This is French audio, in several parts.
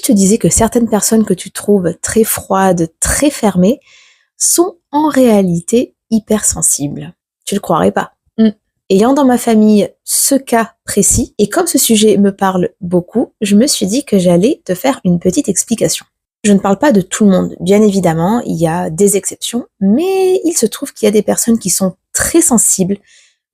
je te disais que certaines personnes que tu trouves très froides, très fermées, sont en réalité hypersensibles? Tu le croirais pas. Ayant dans ma famille ce cas précis, et comme ce sujet me parle beaucoup, je me suis dit que j'allais te faire une petite explication. Je ne parle pas de tout le monde, bien évidemment, il y a des exceptions, mais il se trouve qu'il y a des personnes qui sont très sensibles,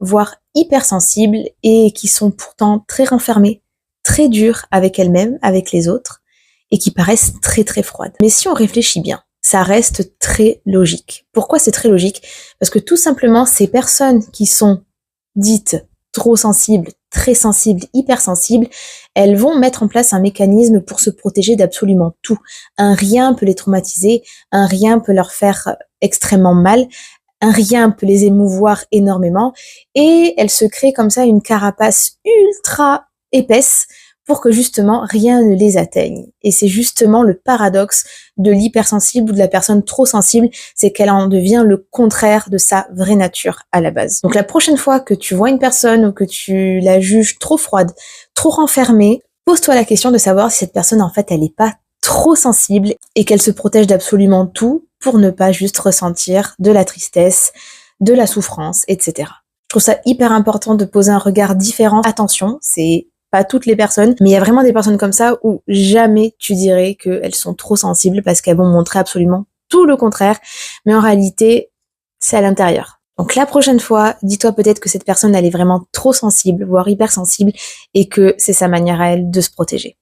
voire hypersensibles, et qui sont pourtant très renfermées, très dures avec elles-mêmes, avec les autres, et qui paraissent très très froides. Mais si on réfléchit bien, ça reste très logique. Pourquoi c'est très logique? Parce que tout simplement, ces personnes qui sont dites trop sensibles, très sensibles, hypersensibles, elles vont mettre en place un mécanisme pour se protéger d'absolument tout. Un rien peut les traumatiser, un rien peut leur faire extrêmement mal, un rien peut les émouvoir énormément, et elles se créent comme ça une carapace ultra épaisse pour que justement rien ne les atteigne. Et c'est justement le paradoxe de l'hypersensible ou de la personne trop sensible, c'est qu'elle en devient le contraire de sa vraie nature à la base. Donc la prochaine fois que tu vois une personne ou que tu la juges trop froide, trop renfermée, pose-toi la question de savoir si cette personne en fait elle n'est pas trop sensible et qu'elle se protège d'absolument tout pour ne pas juste ressentir de la tristesse, de la souffrance, etc. Je trouve ça hyper important de poser un regard différent. Attention, c'est pas toutes les personnes, mais il y a vraiment des personnes comme ça où jamais tu dirais qu'elles sont trop sensibles parce qu'elles vont montrer absolument tout le contraire, mais en réalité, c'est à l'intérieur. Donc la prochaine fois, dis-toi peut-être que cette personne, elle est vraiment trop sensible, voire hypersensible, et que c'est sa manière à elle de se protéger.